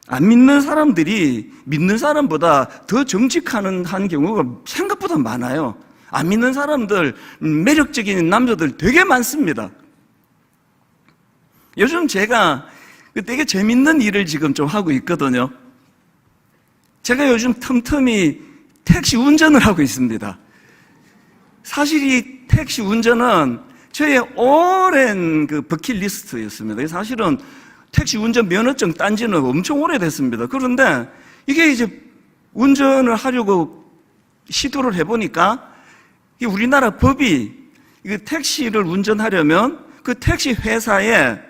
안 믿는 사람들이 믿는 사람보다 더 정직한 경우가 생각보다 많아요. 안 믿는 사람들, 매력적인 남자들 되게 많습니다. 요즘 제가 되게 재밌는 일을 지금 좀 하고 있거든요. 제가 요즘 틈틈이 택시 운전을 하고 있습니다. 사실 이 택시 운전은 저의 오랜 그 버킷리스트였습니다. 사실은 택시 운전 면허증 딴 지는 엄청 오래됐습니다. 그런데 이게 이제 운전을 하려고 시도를 해보니까 우리나라 법이 택시를 운전하려면 그 택시 회사에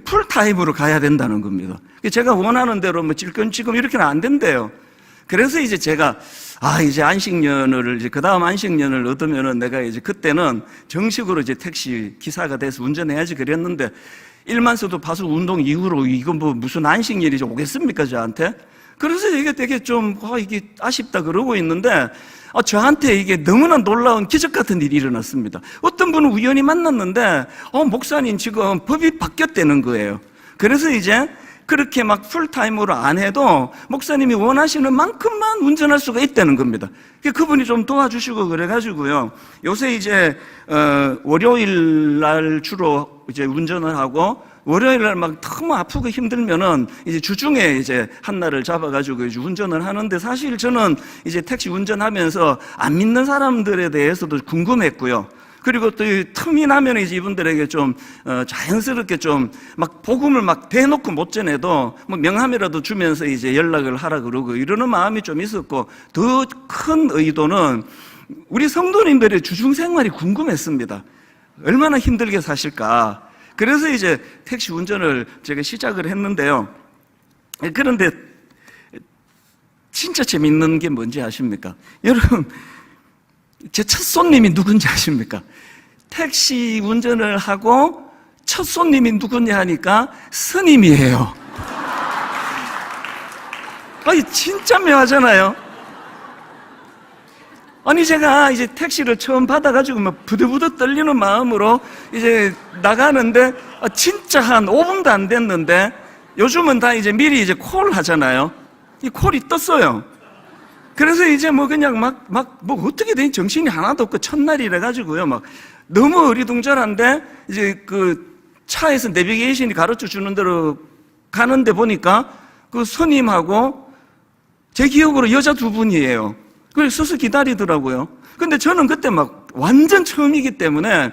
풀타임으로 가야 된다는 겁니다. 제가 원하는 대로 뭐 찔끔찔끔 이렇게는 안 된대요. 그래서 이제 제가 이제 안식년을 이제 그 다음 안식년을 얻으면은 내가 이제 그때는 정식으로 이제 택시 기사가 돼서 운전해야지 그랬는데 일만서도 파수 운동 이후로 이건 뭐 무슨 안식년이 오겠습니까 저한테? 그래서 이게 되게 좀 이게 아쉽다 그러고 있는데 저한테 이게 너무나 놀라운 기적 같은 일이 일어났습니다. 어떤 분은 우연히 만났는데 목사님 지금 법이 바뀌었다는 거예요. 그래서 이제 그렇게 막 풀타임으로 안 해도 목사님이 원하시는 만큼만 운전할 수가 있다는 겁니다. 그분이 좀 도와주시고 그래가지고요. 요새 이제 월요일 날 주로 이제 운전을 하고 월요일 날 막 너무 아프고 힘들면은 이제 주중에 이제 한 날을 잡아가지고 이제 운전을 하는데 사실 저는 이제 택시 운전하면서 안 믿는 사람들에 대해서도 궁금했고요. 그리고 또 틈이 나면 이제 이분들에게 좀 자연스럽게 좀 막 복음을 막 대놓고 못 전해도 뭐 명함이라도 주면서 이제 연락을 하라 그러고 이러는 마음이 좀 있었고 더 큰 의도는 우리 성도님들의 주중 생활이 궁금했습니다. 얼마나 힘들게 사실까. 그래서 이제 택시 운전을 제가 시작을 했는데요. 그런데 진짜 재밌는 게 뭔지 아십니까? 여러분, 제 첫 손님이 누군지 아십니까? 택시 운전을 하고 첫 손님이 누구냐 하니까 스님이에요. 아니, 진짜 묘하잖아요. 아니, 제가 이제 택시를 처음 받아가지고 막 부들부들 떨리는 마음으로 이제 나가는데 진짜 한 5분도 안 됐는데 요즘은 다 이제 미리 이제 콜 하잖아요. 이 콜이 떴어요. 그래서 이제 뭐 그냥 뭐 어떻게 된 정신이 하나도 없고 첫날이라 가지고요. 막 너무 어리둥절한데 이제 그 차에서 내비게이션이 가르쳐 주는 대로 가는데 보니까 그 스님하고 제 기억으로 여자 두 분이에요. 그래서 서서 기다리더라고요. 근데 저는 그때 막 완전 처음이기 때문에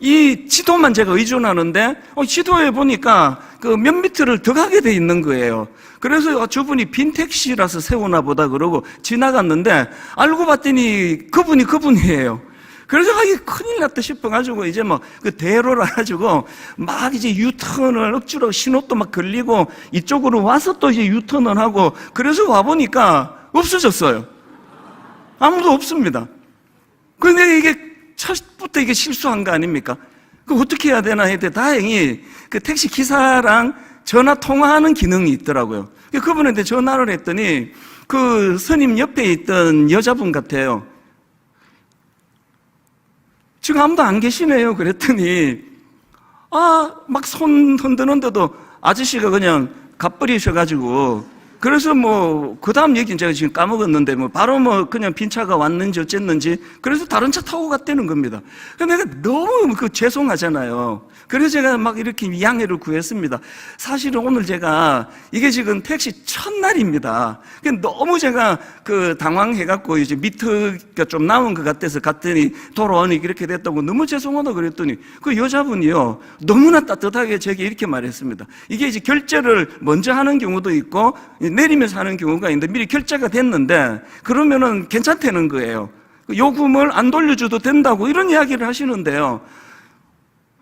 이 지도만 제가 의존하는데 지도에 보니까 그 몇 미터를 더 가게 돼 있는 거예요. 그래서 저분이 빈 택시라서 세우나 보다 그러고 지나갔는데 알고 봤더니 그분이에요. 그래서 이게 큰일 났다 싶어가지고 이제 뭐 그 대로를 가지고 막 이제 유턴을 억지로 신호도 막 걸리고 이쪽으로 와서 또 이제 유턴을 하고 그래서 와보니까 없어졌어요. 아무도 없습니다. 근데 이게 첫부터 이게 실수한 거 아닙니까? 그 어떻게 해야 되나 했는데 다행히 그 택시 기사랑 전화 통화하는 기능이 있더라고요. 그분한테 전화를 했더니 그 스님 옆에 있던 여자분 같아요. 지금 아무도 안 계시네요. 그랬더니 막 손 흔드는데도 아저씨가 그냥 가버리셔가지고 그래서 뭐 그 다음 얘기는 제가 지금 까먹었는데 뭐 바로 뭐 그냥 빈 차가 왔는지 어쨌는지 그래서 다른 차 타고 갔다는 겁니다. 근데 내가 너무 죄송하잖아요. 그래서 제가 막 이렇게 양해를 구했습니다. 사실은 오늘 제가 이게 지금 택시 첫날입니다. 너무 제가 그 당황해갖고 이제 미터가 좀 남은 것 같아서 갔더니 돌아오니 이렇게 됐다고 너무 죄송하다 그랬더니 그 여자분이요 너무나 따뜻하게 제게 이렇게 말했습니다. 이게 이제 결제를 먼저 하는 경우도 있고 내리면서 하는 경우가 있는데 미리 결제가 됐는데 그러면은 괜찮다는 거예요. 요금을 안 돌려줘도 된다고 이런 이야기를 하시는데요.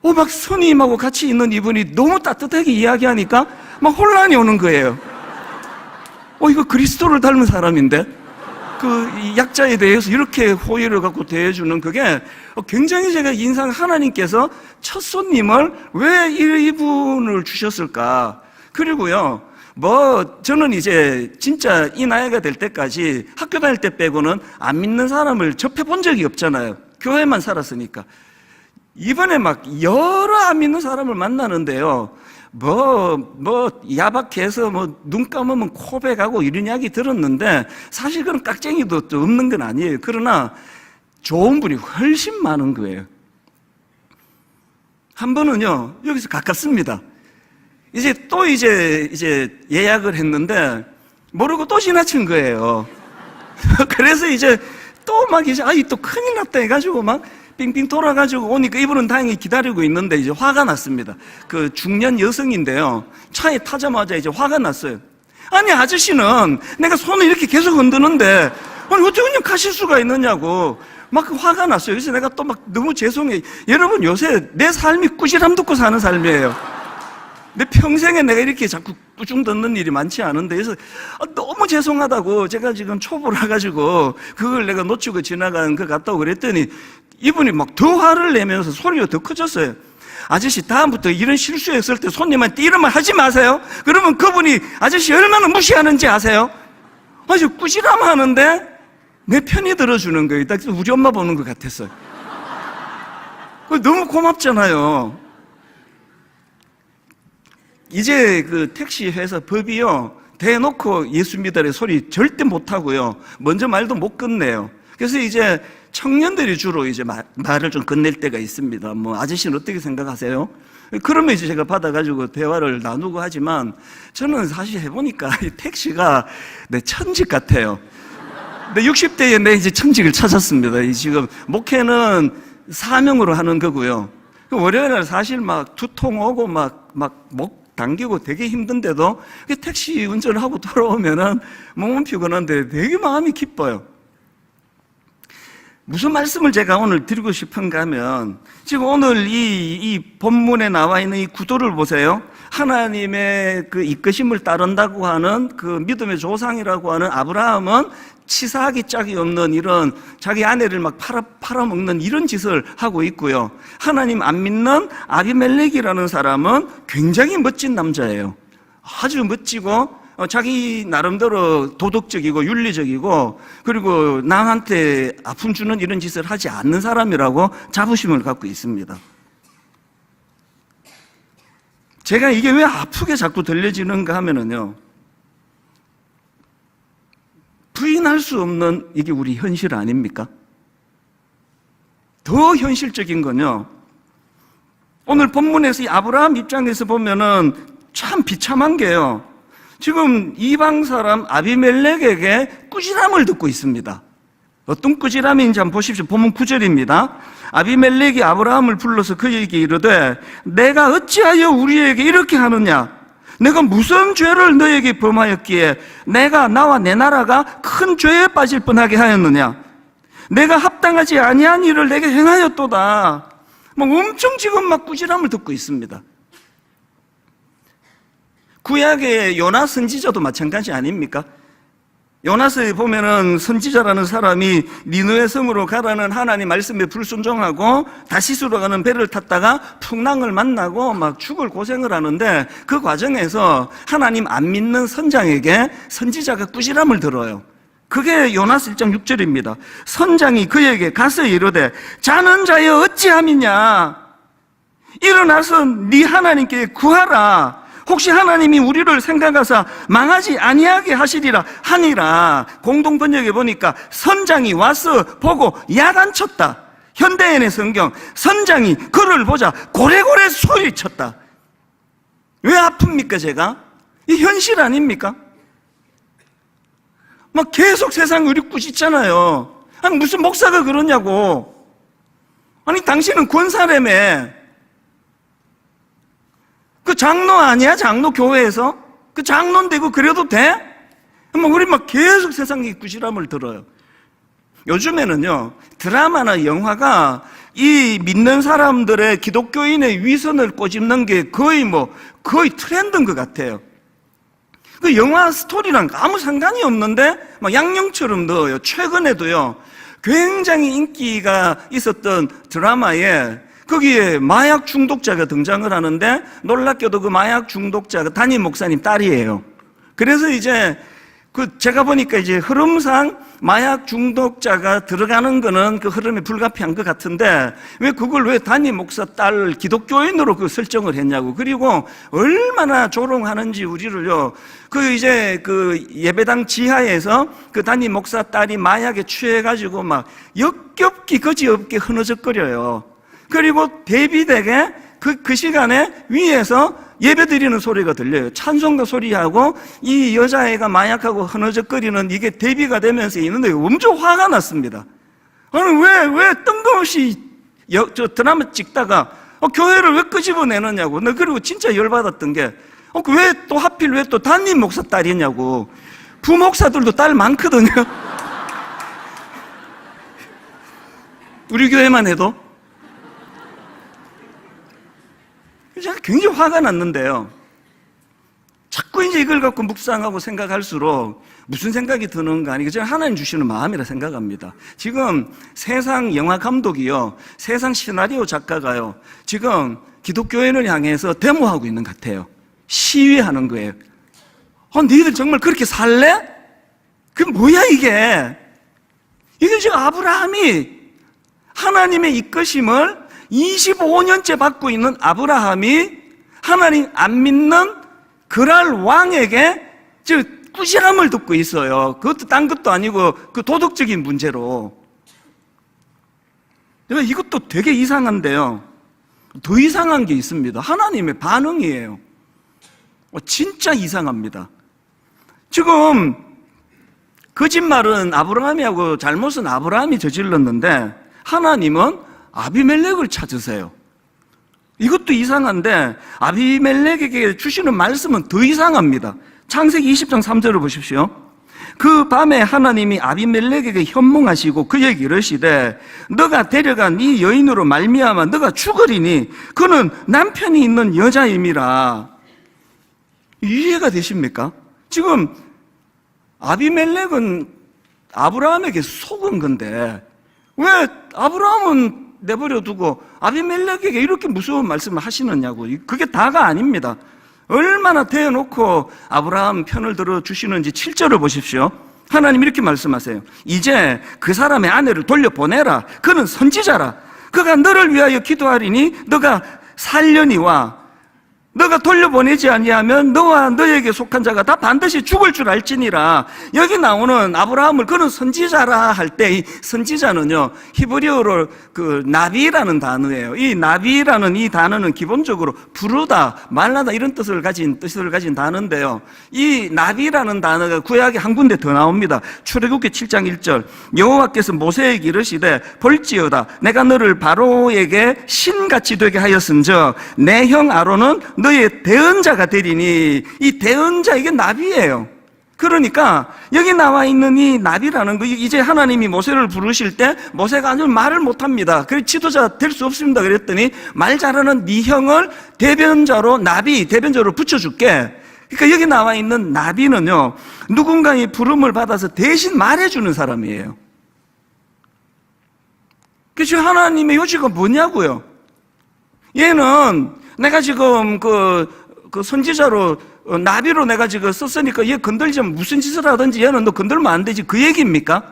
막 스님하고 같이 있는 이분이 너무 따뜻하게 이야기하니까 막 혼란이 오는 거예요. 이거 그리스도를 닮은 사람인데 그 약자에 대해서 이렇게 호의를 갖고 대해주는 그게 굉장히 제가 하나님께서 첫 손님을 왜 이분을 주셨을까? 그리고요. 저는 이제 진짜 이 나이가 될 때까지 학교 다닐 때 빼고는 안 믿는 사람을 접해본 적이 없잖아요. 교회만 살았으니까. 이번에 막 여러 안 믿는 사람을 만나는데요. 야박해서 눈 감으면 코백하고 이런 이야기 들었는데 사실 그런 깍쟁이도 또 없는 건 아니에요. 그러나 좋은 분이 훨씬 많은 거예요. 한 번은요, 여기서 가깝습니다. 이제 예약을 했는데 모르고 또 지나친 거예요. 그래서 이제 또 또 큰일 났다 해가지고 빙빙 돌아가지고 오니까 이분은 다행히 기다리고 있는데 이제 화가 났습니다. 그 중년 여성인데요. 차에 타자마자 이제 화가 났어요. 아니, 아저씨는 내가 손을 이렇게 계속 흔드는데, 아니, 어떻게 그냥 가실 수가 있느냐고. 화가 났어요. 그래서 내가 또 너무 죄송해. 여러분, 요새 내 삶이 꾸지람 듣고 사는 삶이에요. 내 평생에 내가 이렇게 자꾸 꾸중 듣는 일이 많지 않은데, 그래서 너무 죄송하다고 제가 지금 초보라 가지고 그걸 내가 놓치고 지나간 것 같다고 그랬더니 이분이 더 화를 내면서 소리가 더 커졌어요. 아저씨, 다음부터 이런 실수했을 때 손님한테 이런 말 하지 마세요. 그러면 그분이 아저씨 얼마나 무시하는지 아세요? 아주 꾸지람 하는데 내 편이 들어주는 거예요. 딱 우리 엄마 보는 것 같았어요. 너무 고맙잖아요. 이제 그 택시 회사 법이요, 대놓고 예수 믿으래 소리 절대 못 하고요, 먼저 말도 못 끝내요. 그래서 이제 청년들이 주로 이제 말을 좀 건넬 때가 있습니다. 아저씨는 어떻게 생각하세요? 그러면 이제 제가 받아가지고 대화를 나누고 하지만 저는 사실 해보니까 이 택시가 내 천직 같아요. 근데 60대에 내 이제 천직을 찾았습니다. 지금 목회는 사명으로 하는 거고요. 월요일날 사실 두통 오고 목 당기고 되게 힘든데도 택시 운전을 하고 돌아오면은 몸은 피곤한데 되게 마음이 기뻐요. 무슨 말씀을 제가 오늘 드리고 싶은가 하면, 지금 오늘 이 본문에 나와 있는 이 구도를 보세요. 하나님의 그 이끄심을 따른다고 하는 그 믿음의 조상이라고 하는 아브라함은 치사하기 짝이 없는 이런 자기 아내를 팔아먹는 이런 짓을 하고 있고요. 하나님 안 믿는 아비멜렉이라는 사람은 굉장히 멋진 남자예요. 아주 멋지고 자기 나름대로 도덕적이고 윤리적이고, 그리고 남한테 아픔 주는 이런 짓을 하지 않는 사람이라고 자부심을 갖고 있습니다. 제가 이게 왜 아프게 자꾸 들려지는가 하면은요, 부인할 수 없는 이게 우리 현실 아닙니까? 더 현실적인 건요, 오늘 본문에서 이 아브라함 입장에서 보면은 참 비참한 게요, 지금 이방 사람 아비멜렉에게 꾸지람을 듣고 있습니다. 어떤 꾸지람인지 한번 보십시오. 본문 9절입니다. 아비멜렉이 아브라함을 불러서 그에게 이르되 내가 어찌하여 우리에게 이렇게 하느냐? 내가 무슨 죄를 너에게 범하였기에 내가 나와 내 나라가 큰 죄에 빠질 뻔하게 하였느냐? 내가 합당하지 아니한 일을 내게 행하였도다. 엄청 지금 꾸지람을 듣고 있습니다. 구약의 요나 선지자도 마찬가지 아닙니까? 요나서에 보면은 선지자라는 사람이 니느웨 성으로 가라는 하나님 말씀에 불순종하고 다시스로 가는 배를 탔다가 풍랑을 만나고 죽을 고생을 하는데, 그 과정에서 하나님 안 믿는 선장에게 선지자가 꾸지람을 들어요. 그게 요나서 1장 6절입니다. 선장이 그에게 가서 이르되 자는 자여 어찌함이냐? 일어나서 네 하나님께 구하라. 혹시 하나님이 우리를 생각하사 망하지 아니하게 하시리라 하니라. 공동 번역에 보니까 선장이 와서 보고 야단쳤다. 현대인의 성경, 선장이 그를 보자 고래고래 소리쳤다. 왜 아픕니까 제가? 이 현실 아닙니까? 계속 세상 우리 꾸짖잖아요. 아니 무슨 목사가 그러냐고. 아니 당신은 권사라며. 그 장로 아니야? 장로 교회에서? 그 장로인데 그래도 돼? 우리 계속 세상에 꾸지람을 들어요. 요즘에는요, 드라마나 영화가 이 믿는 사람들의 기독교인의 위선을 꼬집는 게 거의 트렌드인 것 같아요. 그 영화 스토리랑 아무 상관이 없는데 양념처럼 넣어요. 최근에도요, 굉장히 인기가 있었던 드라마에 거기에 마약 중독자가 등장을 하는데, 놀랍게도 그 마약 중독자가 담임 목사님 딸이에요. 그래서 이제 제가 보니까 이제 흐름상 마약 중독자가 들어가는 거는 그 흐름이 불가피한 것 같은데, 그걸 왜 담임 목사 딸 기독교인으로 설정을 했냐고. 그리고 얼마나 조롱하는지 우리를요. 이제 예배당 지하에서 담임 목사 딸이 마약에 취해가지고 막 역겹기 거지없게 흐느적거려요. 그리고 대비되게 그 시간에 위에서 예배 드리는 소리가 들려요. 찬송가 소리하고 이 여자애가 마약하고 흐느적거리는 이게 대비가 되면서 있는데 엄청 화가 났습니다. 아니, 왜 뜬금없이 저 드라마 찍다가 교회를 왜 끄집어내느냐고. 나 그리고 진짜 열받았던 게 왜 또 하필 왜 또 담임 목사 딸이냐고. 부목사들도 딸 많거든요. 우리 교회만 해도. 제가 굉장히 화가 났는데요. 자꾸 이제 이걸 갖고 묵상하고 생각할수록 무슨 생각이 드는가 하니까 저는 하나님 주시는 마음이라 생각합니다. 지금 세상 영화 감독이요, 세상 시나리오 작가가요, 지금 기독교인을 향해서 데모하고 있는 것 같아요. 시위하는 거예요. 너희들 정말 그렇게 살래? 그게 뭐야 이게? 이게 지금 아브라함이 하나님의 이끄심을 25년째 받고 있는 아브라함이 하나님 안 믿는 그랄 왕에게 지금 꾸지람을 듣고 있어요. 그것도 딴 것도 아니고 그 도덕적인 문제로. 이것도 되게 이상한데요. 더 이상한 게 있습니다. 하나님의 반응이에요. 진짜 이상합니다. 지금 거짓말은 아브라함이 하고 잘못은 아브라함이 저질렀는데 하나님은 아비멜렉을 찾으세요. 이것도 이상한데 아비멜렉에게 주시는 말씀은 더 이상합니다. 창세기 20장 3절을 보십시오. 그 밤에 하나님이 아비멜렉에게 현몽하시고 그에게 이르시되 너가 데려간 이 여인으로 말미암아 너가 죽으리니 그는 남편이 있는 여자임이라. 이해가 되십니까? 지금 아비멜렉은 아브라함에게 속은 건데 왜 아브라함은 내버려 두고 아비멜렉에게 이렇게 무서운 말씀을 하시느냐고. 그게 다가 아닙니다. 얼마나 대놓고 아브라함 편을 들어주시는지 7절을 보십시오. 하나님 이렇게 말씀하세요. 이제 그 사람의 아내를 돌려보내라. 그는 선지자라. 그가 너를 위하여 기도하리니 너가 살려니와 너가 돌려보내지 아니하면 너와 너에게 속한 자가 다 반드시 죽을 줄 알지니라. 여기 나오는 아브라함을 그는 선지자라 할 때 이 선지자는요, 히브리어로 나비라는 단어예요. 이 나비라는 이 단어는 기본적으로 부르다, 말하다 이런 뜻을 가진 단어인데요. 이 나비라는 단어가 구약에 한 군데 더 나옵니다. 출애굽기 7장 1절. 여호와께서 모세에게 이르시되 볼지어다 내가 너를 바로에게 신같이 되게 하였은즉 내 형 아론은 너의 대언자가 되리니. 이 대언자, 이게 나비예요. 그러니까 여기 나와 있는 이 나비라는 거, 이제 하나님이 모세를 부르실 때 모세가 아주 말을 못합니다. 그래서 지도자 될 수 없습니다. 그랬더니 말 잘하는 네 형을 대변자로, 나비 대변자로 붙여줄게. 그러니까 여기 나와 있는 나비는요, 누군가의 부름을 받아서 대신 말해주는 사람이에요. 그래서 하나님의 요지가 뭐냐고요. 얘는 내가 지금 그 선지자로 나비로 내가 지금 썼으니까 얘 건들지면 무슨 짓을 하든지 얘는 너 건들면 안 되지, 그 얘기입니까?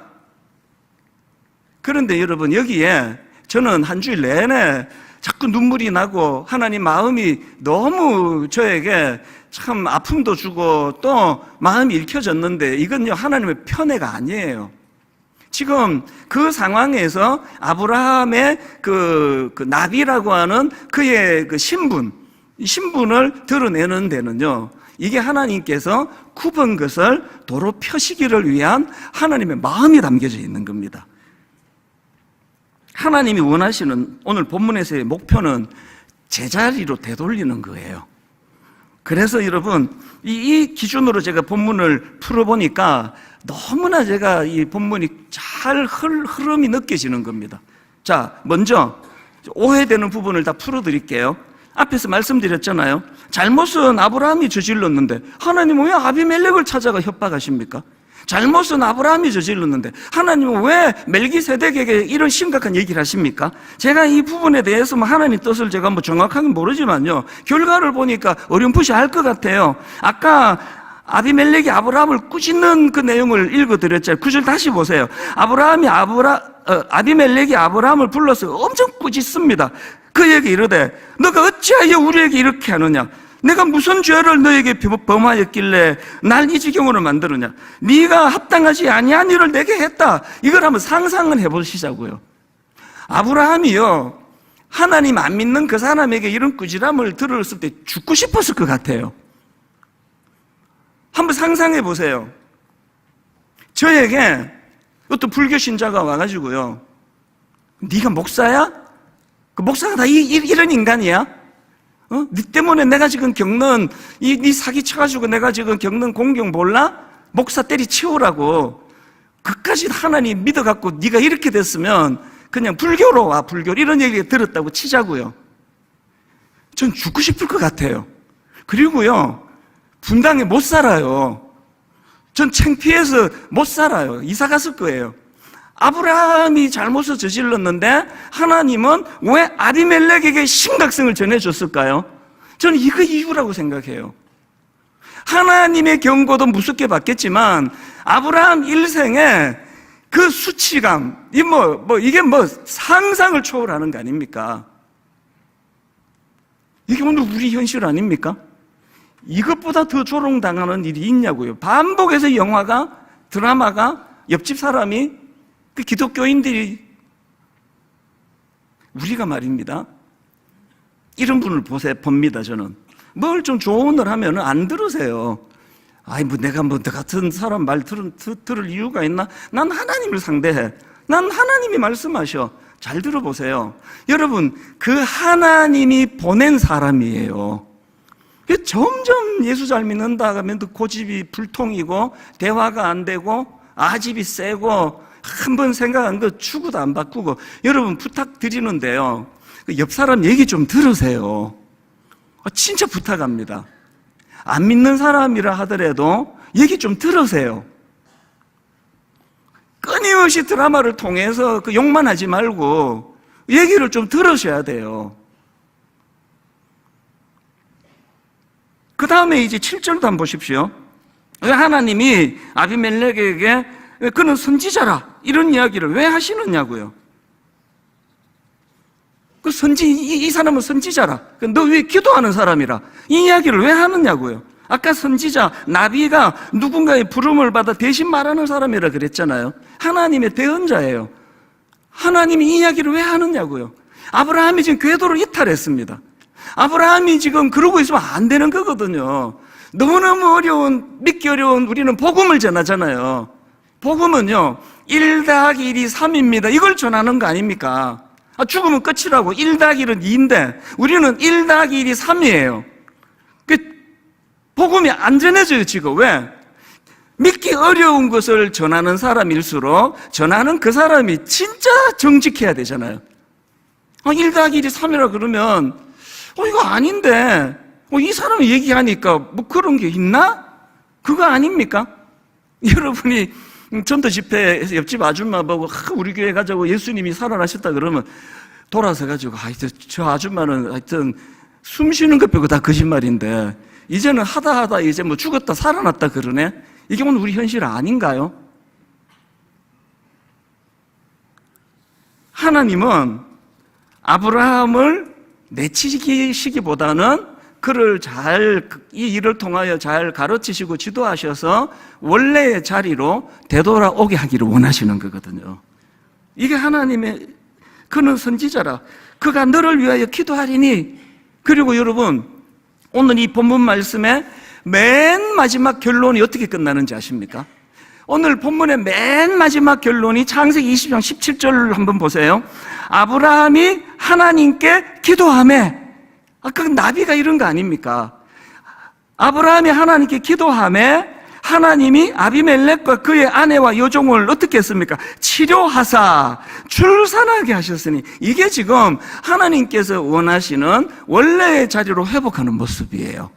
그런데 여러분, 여기에 저는 한 주일 내내 자꾸 눈물이 나고 하나님 마음이 너무 저에게 참 아픔도 주고 또 마음이 읽혀졌는데, 이건요 하나님의 편애가 아니에요. 지금 그 상황에서 아브라함의 그 나비라고 하는 그의 그 신분을 드러내는 데는요, 이게 하나님께서 굽은 것을 도로 펴시기를 위한 하나님의 마음이 담겨져 있는 겁니다. 하나님이 원하시는 오늘 본문에서의 목표는 제자리로 되돌리는 거예요. 그래서 여러분, 이 기준으로 제가 본문을 풀어보니까 너무나 제가 이 본문이 잘 흐름이 느껴지는 겁니다. 자, 먼저 오해되는 부분을 다 풀어드릴게요. 앞에서 말씀드렸잖아요. 잘못은 아브라함이 저질렀는데 하나님은 왜 아비멜렉을 찾아가 협박하십니까? 잘못은 아브라함이 저질렀는데 하나님은 왜 멜기세덱에게 이런 심각한 얘기를 하십니까? 제가 이 부분에 대해서 하나님 뜻을 제가 정확하게 모르지만요, 결과를 보니까 어렴풋이 알 것 같아요. 아까 아비멜렉이 아브라함을 꾸짖는 그 내용을 읽어드렸잖아요. 9절 다시 보세요. 아비멜렉이 아브라함을 불러서 엄청 꾸짖습니다. 그에게 이르되 너가 어찌하여 우리에게 이렇게 하느냐? 내가 무슨 죄를 너에게 범하였길래 날 이 지경으로 만드느냐? 네가 합당하지 아니한 일을 내게 했다. 이걸 한번 상상을 해보시자고요. 아브라함이요, 하나님 안 믿는 그 사람에게 이런 꾸지람을 들었을 때 죽고 싶었을 것 같아요. 한번 상상해 보세요. 저에게 어떤 불교 신자가 와가지고요, 네가 목사야? 그 목사가 다 이런 인간이야? 네 때문에 내가 지금 겪는 네 사기 쳐가지고 내가 지금 겪는 공경 몰라? 목사 때리치우라고 그까지 하나님 믿어갖고 네가 이렇게 됐으면 그냥 불교로 와, 불교. 이런 얘기 들었다고 치자고요. 전 죽고 싶을 것 같아요. 그리고요, 분당에 못 살아요. 전 창피해서 못 살아요. 이사 갔을 거예요. 아브라함이 잘못을 저질렀는데 하나님은 왜 아비멜렉에게 심각성을 전해줬을까요? 저는 이거 이유라고 생각해요. 하나님의 경고도 무섭게 받겠지만 아브라함 일생에 그 수치감, 이게 상상을 초월하는 거 아닙니까? 이게 오늘 우리 현실 아닙니까? 이것보다 더 조롱당하는 일이 있냐고요. 반복해서 영화가, 드라마가, 옆집 사람이, 그 기독교인들이, 우리가 말입니다, 이런 분을 봅니다, 저는. 뭘 좀 조언을 하면 안 들으세요. 내가 너 같은 사람 말 들을 이유가 있나? 난 하나님을 상대해. 난 하나님이 말씀하셔. 잘 들어보세요. 여러분, 그 하나님이 보낸 사람이에요. 점점 예수 잘 믿는다 하면 고집이 불통이고 대화가 안 되고 아집이 세고 한번 생각한 거 추구도 안 바꾸고. 여러분, 부탁드리는데요, 옆 사람 얘기 좀 들으세요. 진짜 부탁합니다. 안 믿는 사람이라 하더라도 얘기 좀 들으세요. 끊임없이 드라마를 통해서 그 욕만 하지 말고 얘기를 좀 들으셔야 돼요. 그 다음에 이제 7절도 한번 보십시오. 왜 하나님이 아비멜렉에게 그는 선지자라 이런 이야기를 왜 하시느냐고요. 이 사람은 선지자라. 너 왜 기도하는 사람이라. 이 이야기를 왜 하느냐고요. 아까 선지자, 나비가 누군가의 부름을 받아 대신 말하는 사람이라 그랬잖아요. 하나님의 대언자예요. 하나님이 이 이야기를 왜 하느냐고요. 아브라함이 지금 궤도를 이탈했습니다. 아브라함이 지금 그러고 있으면 안 되는 거거든요. 너무너무 믿기 어려운 우리는 복음을 전하잖아요. 복음은요, 1+1이 3입니다. 이걸 전하는 거 아닙니까? 죽으면 끝이라고. 1+1은 2인데 우리는 1+1이 3이에요. 복음이 안 전해져요, 지금. 왜? 믿기 어려운 것을 전하는 사람일수록 전하는 그 사람이 진짜 정직해야 되잖아요. 1+1이 3이라 그러면 이거 아닌데 이 사람이 얘기하니까 그런 게 있나? 그거 아닙니까? 여러분이 전도 집회에서 옆집 아줌마 보고 우리 교회 가자고 예수님이 살아나셨다 그러면 돌아서 가지고 저 아줌마는 하여튼 숨 쉬는 것 빼고 다 거짓말인데 이제는 하다 이제 죽었다 살아났다 그러네. 이게 오늘 우리 현실 아닌가요? 하나님은 아브라함을 내치시기보다는 그를 이 일을 통하여 잘 가르치시고 지도하셔서 원래의 자리로 되돌아오게 하기를 원하시는 거거든요. 이게 하나님의, 그는 선지자라. 그가 너를 위하여 기도하리니. 그리고 여러분, 오늘 이 본문 말씀의 맨 마지막 결론이 어떻게 끝나는지 아십니까? 오늘 본문의 맨 마지막 결론이 창세기 20장 17절을 한번 보세요. 아브라함이 하나님께 기도하매. 아까 나비가 이런 거 아닙니까? 아브라함이 하나님께 기도하매 하나님이 아비멜렉과 그의 아내와 여종을 어떻게 했습니까? 치료하사 출산하게 하셨으니, 이게 지금 하나님께서 원하시는 원래의 자리로 회복하는 모습이에요.